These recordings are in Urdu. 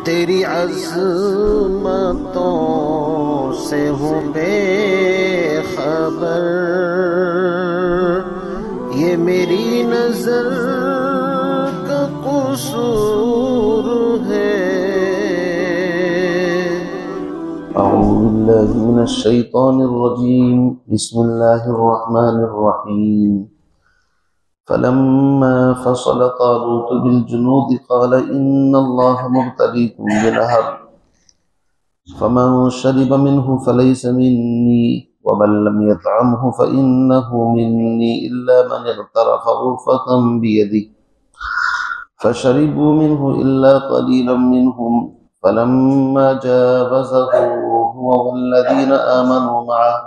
تیری عظمتوں سے ہوں بے خبر، یہ میری نظر کا قصور ہے۔ اعوذ باللہ من الشیطان الرجیم، بسم اللہ الرحمن الرحیم۔ فلما فصل طالوت بالجنود قال إن الله مبتليكم بنهر فمن شرب منه فليس مني ومن لم يطعمه فإنه مني إلا من اغترف غرفة بيده فشربوا منه إلا قليلا منهم فلما جاوزه هو والذين آمنوا معه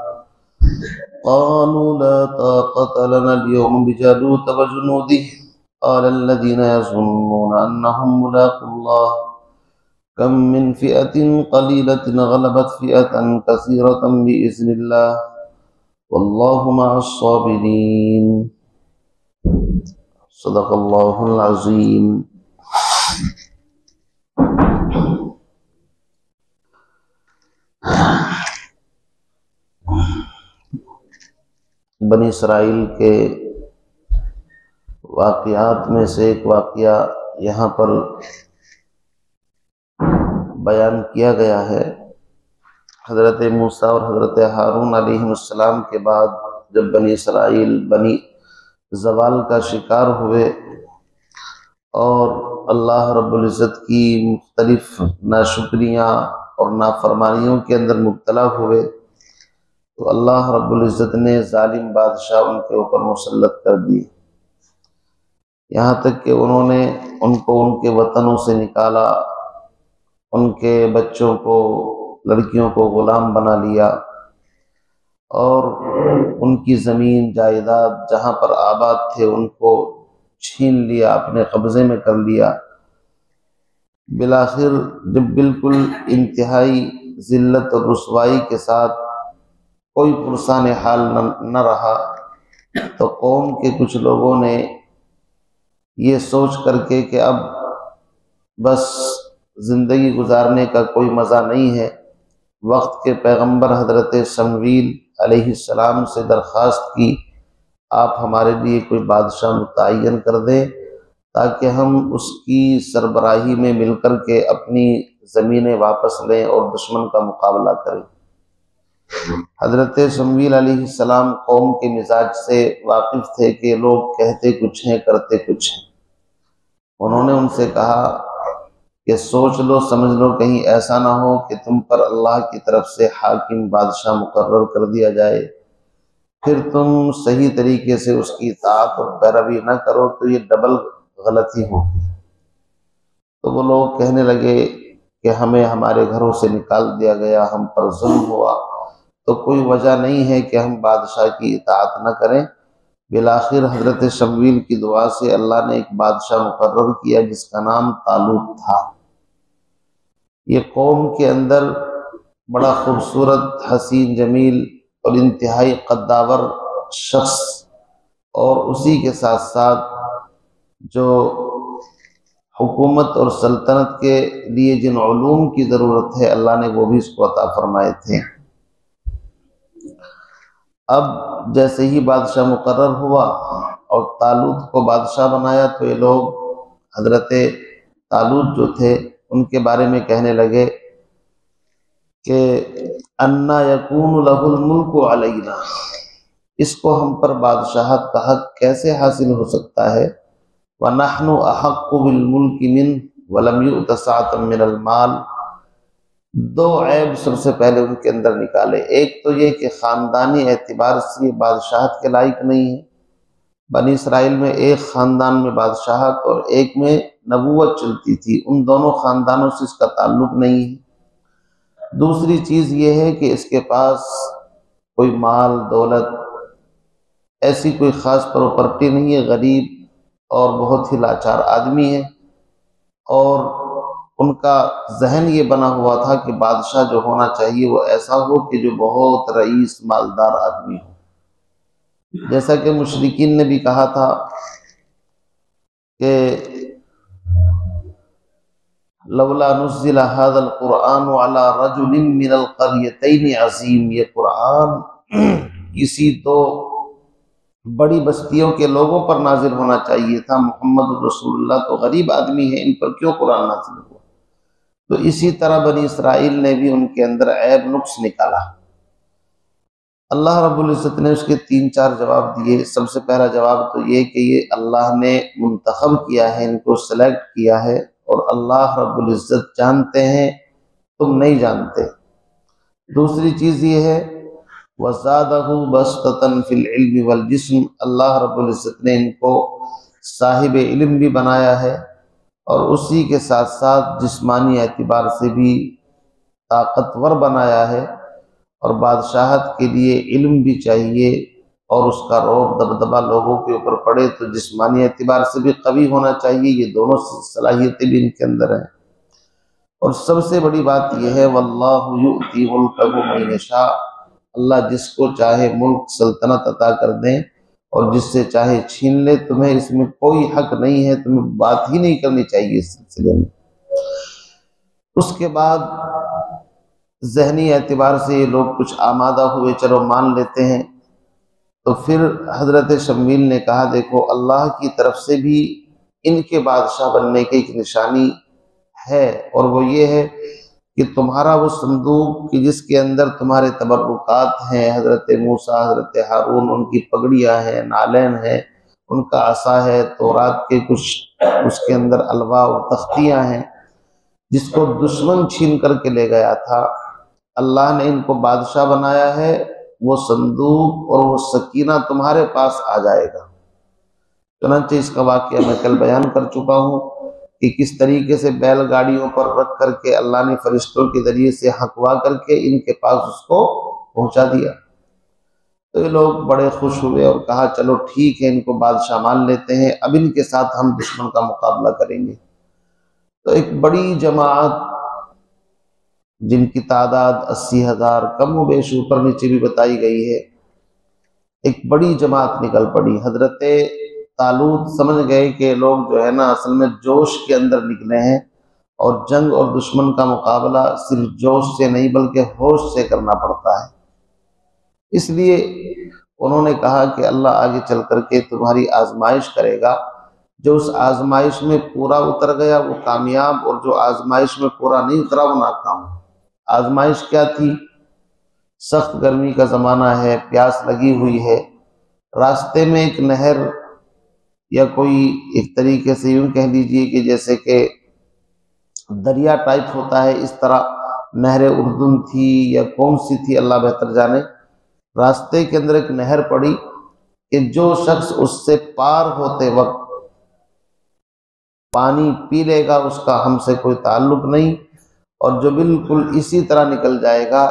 قالوا لا طاقة لنا اليوم بجالوت وجنوده قال الذين يظنون أنهم ملاقو الله كم من فئة قليلة غلبت فئة كثيرة بإذن الله والله مع الصابرين صدق الله العظيم۔ بنی اسرائیل کے واقعات میں سے ایک واقعہ یہاں پر بیان کیا گیا ہے۔ حضرت موسیٰ اور حضرت ہارون علیہ السلام کے بعد جب بنی اسرائیل بنی زوال کا شکار ہوئے اور اللہ رب العزت کی مختلف ناشکریاں اور نافرمانیوں کے اندر مبتلا ہوئے تو اللہ رب العزت نے ظالم بادشاہ ان کے اوپر مسلط کر دی، یہاں تک کہ انہوں نے ان کو ان کے وطنوں سے نکالا، ان کے بچوں کو لڑکیوں کو غلام بنا لیا اور ان کی زمین جائیداد جہاں پر آباد تھے ان کو چھین لیا، اپنے قبضے میں کر لیا۔ بالآخر جب بالکل انتہائی ذلت اور رسوائی کے ساتھ کوئی پرسان حال نہ رہا تو قوم کے کچھ لوگوں نے یہ سوچ کر کے کہ اب بس زندگی گزارنے کا کوئی مزہ نہیں ہے، وقت کے پیغمبر حضرت شمویل علیہ السلام سے درخواست کی آپ ہمارے لیے کوئی بادشاہ متعین کر دیں تاکہ ہم اس کی سربراہی میں مل کر کے اپنی زمینیں واپس لیں اور دشمن کا مقابلہ کریں۔ حضرت شمویل علیہ السلام قوم کے مزاج سے واقف تھے کہ لوگ کہتے کچھ ہیں کرتے کچھ ہیں۔ انہوں نے ان سے کہا کہ سوچ لو سمجھ لو کہیں ایسا نہ ہو کہ تم پر اللہ کی طرف سے حاکم بادشاہ مقرر کر دیا جائے، پھر تم صحیح طریقے سے اس کی اطاعت اور پیروی نہ کرو تو یہ ڈبل غلطی ہوگی۔ تو وہ لوگ کہنے لگے کہ ہمیں ہمارے گھروں سے نکال دیا گیا، ہم پر ظلم ہوا، تو کوئی وجہ نہیں ہے کہ ہم بادشاہ کی اطاعت نہ کریں۔ بالآخر حضرت شمویل کی دعا سے اللہ نے ایک بادشاہ مقرر کیا جس کا نام طالوت تھا۔ یہ قوم کے اندر بڑا خوبصورت، حسین، جمیل اور انتہائی قداور شخص، اور اسی کے ساتھ ساتھ جو حکومت اور سلطنت کے لیے جن علوم کی ضرورت ہے اللہ نے وہ بھی اس کو عطا فرمائے تھے۔ اب جیسے ہی بادشاہ مقرر ہوا اور طالوت کو بادشاہ بنایا تو یہ لوگ حضرت طالوت جو تھے ان کے بارے میں کہنے لگے کہ انا یکون لہ الملک علینا، اس کو ہم پر بادشاہت کا حق کیسے حاصل ہو سکتا ہے، وَنَحْنُ أَحَقُّ بِالْمُلْكِ مِنْهُ وَلَمْ يُؤْتَ سَعَةً مِنَ الْمَالِ۔ دو عیب سب سے پہلے ان کے اندر نکالے، ایک تو یہ کہ خاندانی اعتبار سے یہ بادشاہت کے لائق نہیں ہے، بنی اسرائیل میں ایک خاندان میں بادشاہت اور ایک میں نبوت چلتی تھی، ان دونوں خاندانوں سے اس کا تعلق نہیں ہے۔ دوسری چیز یہ ہے کہ اس کے پاس کوئی مال دولت ایسی کوئی خاص پراپرٹی نہیں ہے، غریب اور بہت ہی لاچار آدمی ہے، اور ان کا ذہن یہ بنا ہوا تھا کہ بادشاہ جو ہونا چاہیے وہ ایسا ہو کہ جو بہت رئیس مالدار آدمی ہو، جیسا کہ مشرکین نے بھی کہا تھا کہ لولا نزل هذا القرآن على رجل من القريتين عظیم، یہ قرآن کسی دو بڑی بستیوں کے لوگوں پر نازل ہونا چاہیے تھا، محمد رسول اللہ تو غریب آدمی ہے، ان پر کیوں قرآن نازل ہوا؟ تو اسی طرح بنی اسرائیل نے بھی ان کے اندر عیب نقص نکالا۔ اللہ رب العزت نے اس کے 3-4 جواب دیے۔ سب سے پہلا جواب تو یہ کہ یہ اللہ نے منتخب کیا ہے، ان کو سلیکٹ کیا ہے، اور اللہ رب العزت جانتے ہیں، تم نہیں جانتے۔ دوسری چیز یہ ہے وَزَادَهُ بَسْطَةً فِي الْعِلْمِ وَالْجِسْمِ، اللہ رب العزت نے ان کو صاحب علم بھی بنایا ہے، اور اسی کے ساتھ ساتھ جسمانی اعتبار سے بھی طاقتور بنایا ہے، اور بادشاہت کے لیے علم بھی چاہیے، اور اس کا رعب دبدبہ لوگوں کے اوپر پڑے تو جسمانی اعتبار سے بھی قوی ہونا چاہیے، یہ دونوں صلاحیتیں بھی ان کے اندر ہیں۔ اور سب سے بڑی بات یہ ہے وَاللَّهُ يُؤْتِي مُلْكَهُ مَن يَشَاءُ، اللہ جس کو چاہے ملک سلطنت عطا کر دیں، اور جس سے چاہے چھین لے، تمہیں اس میں کوئی حق نہیں ہے، تمہیں بات ہی نہیں کرنی چاہیے اس سلسلے میں۔ اس کے بعد ذہنی اعتبار سے یہ لوگ کچھ آمادہ ہوئے، چلو مان لیتے ہیں، تو پھر حضرت شمیل نے کہا دیکھو اللہ کی طرف سے بھی ان کے بادشاہ بننے کی ایک نشانی ہے، اور وہ یہ ہے کہ تمہارا وہ صندوق کہ جس کے اندر تمہارے تبرکات ہیں، حضرت موسیٰ، حضرت ہارون، ان کی پگڑیاں ہیں، نالین ہیں، ان کا عصا ہے، تورات کے کچھ اس کے اندر الواح اور تختیاں ہیں، جس کو دشمن چھین کر کے لے گیا تھا، اللہ نے ان کو بادشاہ بنایا ہے، وہ صندوق اور وہ سکینہ تمہارے پاس آ جائے گا۔ چنانچہ اس کا واقعہ میں کل بیان کر چکا ہوں کہ کس طریقے سے بیل گاڑیوں پر رکھ کر کے اللہ نے فرشتوں کے ذریعے سے ہنکوا کر کے ان کے پاس اس کو پہنچا دیا۔ تو یہ لوگ بڑے خوش ہوئے اور کہا چلو ٹھیک ہے، ان کو بادشاہ مان لیتے ہیں، اب ان کے ساتھ ہم دشمن کا مقابلہ کریں گے۔ تو ایک بڑی جماعت جن کی تعداد 80,000 کم و بیش اوپر نیچے بھی بتائی گئی ہے، ایک بڑی جماعت نکل پڑی۔ حضرت طالوت سمجھ گئے کہ لوگ جو ہے نا اصل میں جوش کے اندر نکلے ہیں، اور جنگ اور دشمن کا مقابلہ صرف جوش سے نہیں بلکہ ہوش سے کرنا پڑتا ہے۔ اس لیے انہوں نے کہا کہ اللہ آگے چل کر کے تمہاری آزمائش کرے گا، جو اس آزمائش میں پورا اتر گیا وہ کامیاب، اور جو آزمائش میں پورا نہیں اترا وہ ناکام۔ آزمائش کیا تھی؟ سخت گرمی کا زمانہ ہے، پیاس لگی ہوئی ہے، راستے میں ایک نہر یا کوئی ایک طریقے سے یوں کہہ لیجئے کہ جیسے کہ دریا ٹائپ ہوتا ہے، اس طرح نہر اردن تھی یا کون سی تھی اللہ بہتر جانے، راستے کے اندر ایک نہر پڑی کہ جو شخص اس سے پار ہوتے وقت پانی پی لے گا اس کا ہم سے کوئی تعلق نہیں، اور جو بالکل اسی طرح نکل جائے گا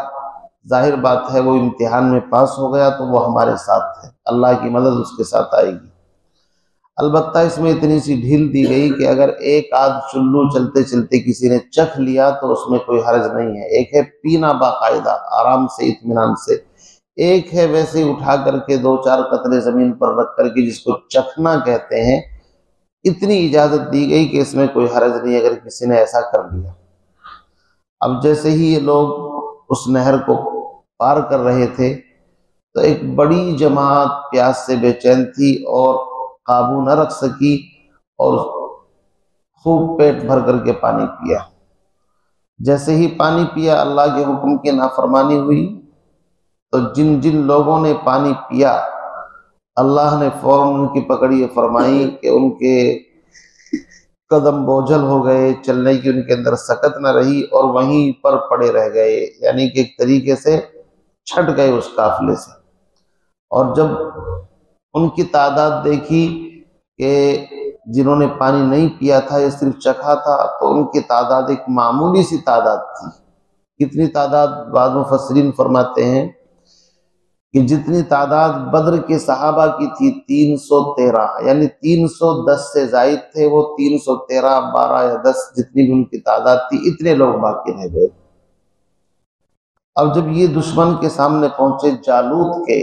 ظاہر بات ہے وہ امتحان میں پاس ہو گیا تو وہ ہمارے ساتھ ہے، اللہ کی مدد اس کے ساتھ آئے گی۔ البتہ اس میں اتنی سی ڈھیل دی گئی کہ اگر ایک آدھ چلو چلتے چلتے کسی نے چکھ لیا تو اس میں کوئی حرج نہیں ہے۔ ایک ہے پینا باقاعدہ آرام سے اطمینان سے، ایک ہے ویسے اٹھا کر کے 2-4 قطرے زمین پر رکھ کر کے جس کو چکھنا کہتے ہیں۔ اتنی اجازت دی گئی کہ اس میں کوئی حرج نہیں اگر کسی نے ایسا کر لیا۔ اب جیسے ہی یہ لوگ اس نہر کو پار کر رہے تھے تو ایک بڑی جماعت پیاس سے بے چین تھی اور قابو نہ رکھ سکی، اور خوب پیٹ بھر کر کے پانی پیا۔ جیسے ہی پانی پیا اللہ کے حکم کی نافرمانی ہوئی، تو جن جن لوگوں نے پانی پیا اللہ نے فوراً ان کی پکڑی فرمائی کہ ان کے قدم بوجھل ہو گئے، چلنے کی ان کے اندر سکت نہ رہی، اور وہیں پر پڑے رہ گئے، یعنی کہ ایک طریقے سے چھٹ گئے اس قافلے سے۔ اور جب ان کی تعداد دیکھی کہ جنہوں نے پانی نہیں پیا تھا یہ صرف چکھا تھا، تو ان کی تعداد ایک معمولی سی تعداد تھی۔ کتنی تعداد؟ بعض مفسرین فرماتے ہیں کہ جتنی تعداد بدر کے صحابہ کی تھی 313، یعنی 310 سے زائد تھے وہ، 313، 12 یا 10 جتنی بھی ان کی تعداد تھی، اتنے لوگ باقی رہ گئے۔ اب جب یہ دشمن کے سامنے پہنچے جالوت کے،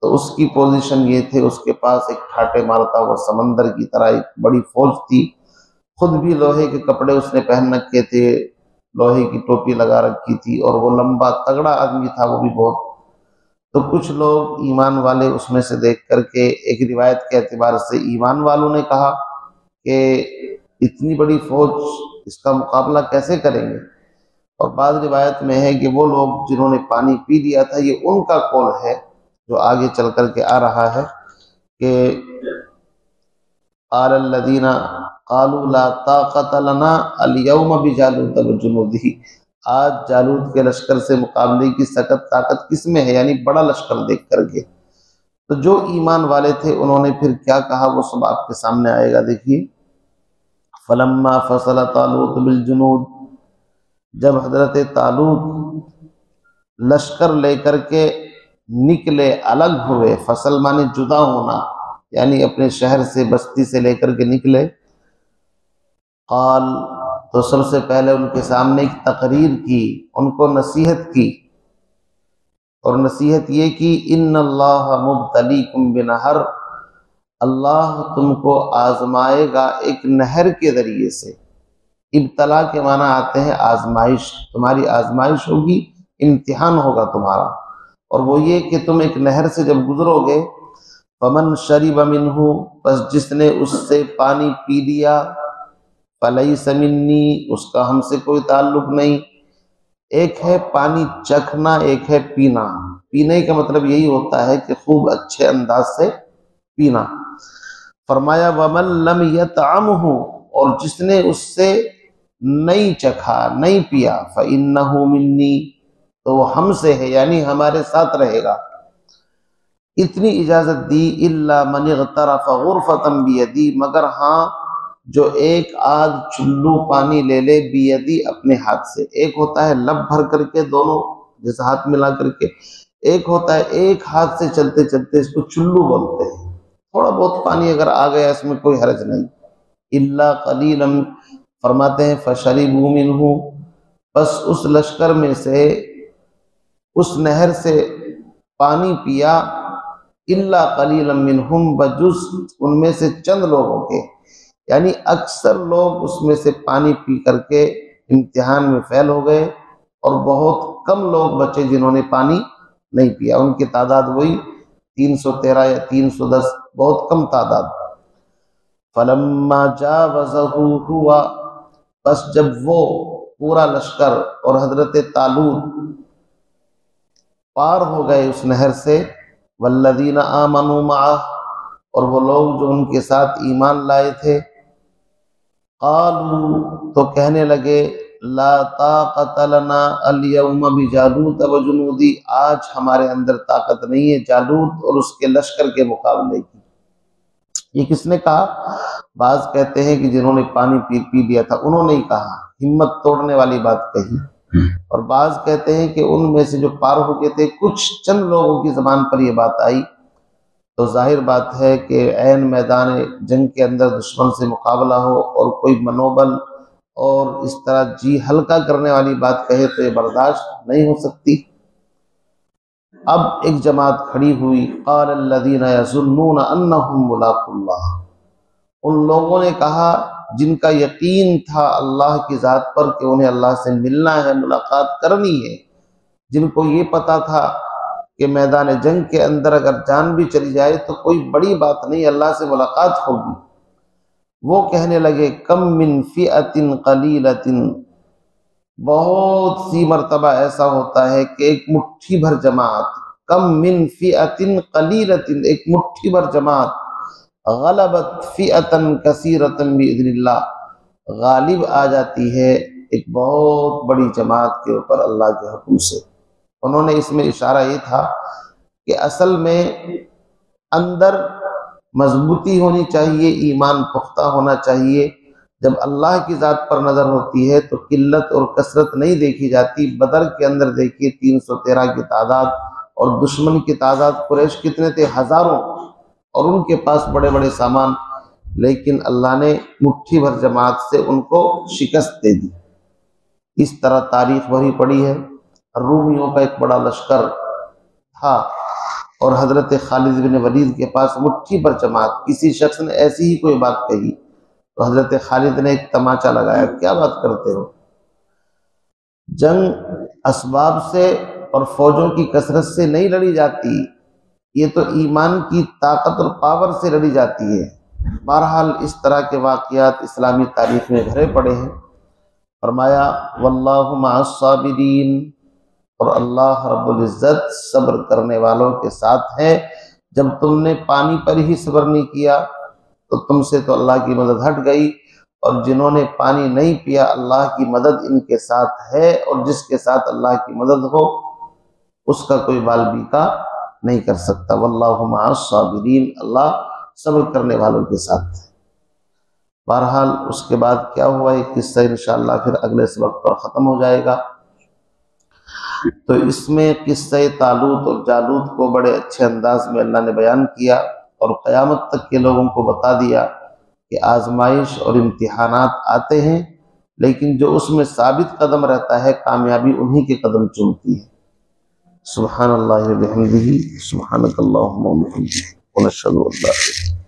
تو اس کی پوزیشن یہ تھے، اس کے پاس ایک ٹھاٹے مارتا ہوا سمندر کی طرح ایک بڑی فوج تھی، خود بھی لوہے کے کپڑے اس نے پہن رکھے تھے، لوہے کی ٹوپی لگا رکھی تھی، اور وہ لمبا تگڑا آدمی تھا وہ بھی بہت۔ تو کچھ لوگ ایمان والے اس میں سے دیکھ کر کے، ایک روایت کے اعتبار سے ایمان والوں نے کہا کہ اتنی بڑی فوج، اس کا مقابلہ کیسے کریں گے؟ اور بعض روایت میں ہے کہ وہ لوگ جنہوں نے پانی پی لیا تھا، یہ ان کا قول ہے جو آگے چل کر کے آ رہا ہے کہ قال الذین قالوا لا طاقت لنا اليوم بجالوت وجنودہ، آج جالوت کے لشکر سے مقابلے کی طاقت کس میں ہے، یعنی بڑا لشکر دیکھ کر کے۔ تو جو ایمان والے تھے انہوں نے پھر کیا کہا وہ سب آپ کے سامنے آئے گا، دیکھیے۔ فلما فصل طالوت بالجنود، جب حضرت طالوت لشکر لے کر کے نکلے، الگ ہوئے، فصل مانے جدا ہونا، یعنی اپنے شہر سے، بستی سے لے کر کے نکلے، قال، تو سب سے پہلے ان کے سامنے ایک تقریر کی، ان کو نصیحت کی، اور نصیحت یہ کی ان اللہ مبتلیکم بنہر، اللہ تم کو آزمائے گا ایک نہر کے ذریعے سے۔ ابتلا کے معنی آتے ہیں آزمائش، تمہاری آزمائش ہوگی، امتحان ہوگا تمہارا، اور وہ یہ کہ تم ایک نہر سے جب گزرو گے، فمن شرب منہ، پس جس نے اس سے پانی پی لیا، فلیس منی، اس کا ہم سے کوئی تعلق نہیں۔ ایک ہے پانی چکھنا، ایک ہے پینا۔ پینے کا مطلب یہی ہوتا ہے کہ خوب اچھے انداز سے پینا۔ فرمایا ومن لم یطعمہ، اور جس نے اس سے نہیں چکھا، نہیں پیا، فإنہ منی، تو وہ ہم سے ہے، یعنی ہمارے ساتھ رہے گا۔ اتنی اجازت دی، الا من اغترف غرفۃ بیدی، مگر ہاں جو ایک آدھ چلو پانی لے لے، بیدی، اپنے ہاتھ سے۔ ایک ہوتا ہے لب بھر کر کے دونوں جیسے ہاتھ ملا کر کے، ایک ہوتا ہے ایک ہاتھ سے چلتے چلتے، اس کو چلو بولتے ہیں۔ تھوڑا بہت پانی اگر آ گیا اس میں کوئی حرج نہیں۔ الا قلیلا، فرماتے ہیں فشربوا منہ، بس اس لشکر میں سے، اس نہر سے پانی پیا، الا قلیلا منہم، بجز ان میں سے چند لوگوں کے، یعنی اکثر لوگ اس میں سے پانی پی کر کے امتحان میں فیل ہو گئے، اور بہت کم لوگ بچے جنہوں نے پانی نہیں پیا، ان کی تعداد وہی 313 یا 310، بہت کم تعداد۔ فلما جاوزہ ہوا، بس جب وہ پورا لشکر اور حضرت طالوت پار ہو گئے اس نہر سے، والذین آمنوا معہ، اور وہ لوگ جو ان کے ساتھ ایمان لائے تھے، قالوا، تو کہنے لگے، لا طاقت لنا اليوم بجالوت وجنودی، آج ہمارے اندر طاقت نہیں ہے جالوت اور اس کے لشکر کے مقابلے کی۔ یہ کس نے کہا؟ بعض کہتے ہیں کہ جنہوں نے پانی پی لیا تھا انہوں نے ہی کہا، ہمت توڑنے والی بات کہی، اور بعض کہتے ہیں کہ ان میں سے جو پار ہو گئے تھے کچھ چند لوگوں کی زبان پر یہ بات آئی۔ تو ظاہر بات ہے کہ عین میدان جنگ کے اندر دشمن سے مقابلہ ہو اور کوئی منوبل اور اس طرح جی ہلکا کرنے والی بات کہے تو یہ برداشت نہیں ہو سکتی۔ اب ایک جماعت کھڑی ہوئی، قال الذین یظنون انہم ملاقو اللہ، ان لوگوں نے کہا جن کا یقین تھا اللہ کی ذات پر کہ انہیں اللہ سے ملنا ہے، ملاقات کرنی ہے، جن کو یہ پتا تھا کہ میدان جنگ کے اندر اگر جان بھی چلی جائے تو کوئی بڑی بات نہیں، اللہ سے ملاقات ہوگی، وہ کہنے لگے کم من فئۃ قلیلۃ، بہت سی مرتبہ ایسا ہوتا ہے کہ ایک مٹھی بھر جماعت، کم من فئۃ قلیلۃ، ایک مٹھی بھر جماعت، غلبت فئۃ کثیرۃ باذن اللہ، غالب آ جاتی ہے ایک بہت بڑی جماعت کے اوپر اللہ کے حکم سے۔ انہوں نے اس میں اشارہ یہ تھا کہ اصل میں اندر مضبوطی ہونی چاہیے، ایمان پختہ ہونا چاہیے۔ جب اللہ کی ذات پر نظر ہوتی ہے تو قلت اور کثرت نہیں دیکھی جاتی۔ بدر کے اندر دیکھیے 313 کی تعداد، اور دشمن کی تعداد قریش کتنے تھے؟ ہزاروں، اور ان کے پاس بڑے بڑے سامان، لیکن اللہ نے مٹھی بھر جماعت سے ان کو شکست دے دی۔ اس طرح تاریخ بھری پڑی ہے۔ رومیوں کا ایک بڑا لشکر تھا اور حضرت خالد بن ولید کے پاس مٹھی بھر جماعت، کسی شخص نے ایسی ہی کوئی بات کہی تو حضرت خالد نے ایک تماچا لگایا، کیا بات کرتے ہو؟ جنگ اسباب سے اور فوجوں کی کثرت سے نہیں لڑی جاتی، یہ تو ایمان کی طاقت اور پاور سے لڑی جاتی ہے۔ بہرحال اس طرح کے واقعات اسلامی تاریخ میں بھرے پڑے ہیں۔ فرمایا واللہ مع الصابرین، اور اللہ رب العزت صبر کرنے والوں کے ساتھ ہے۔ جب تم نے پانی پر ہی صبر نہیں کیا تو تم سے تو اللہ کی مدد ہٹ گئی، اور جنہوں نے پانی نہیں پیا اللہ کی مدد ان کے ساتھ ہے، اور جس کے ساتھ اللہ کی مدد ہو اس کا کوئی بال بیکا نہیں کر سکتا۔ واللہ مع الصابرین، اللہ صبر کرنے والوں کے ساتھ ہے۔ بہرحال اس کے بعد کیا ہوا یہ قصہ انشاءاللہ پھر اگلے سبق پر ختم ہو جائے گا۔ تو اس میں قصہ طالوت اور جالوت کو بڑے اچھے انداز میں اللہ نے بیان کیا، اور قیامت تک کے لوگوں کو بتا دیا کہ آزمائش اور امتحانات آتے ہیں، لیکن جو اس میں ثابت قدم رہتا ہے کامیابی انہی کے قدم چومتی ہے۔ سبحان اللہ و بحمدہ، سبحانک اللہم و بحمدک، ونشہد ان لا الہ الا انت۔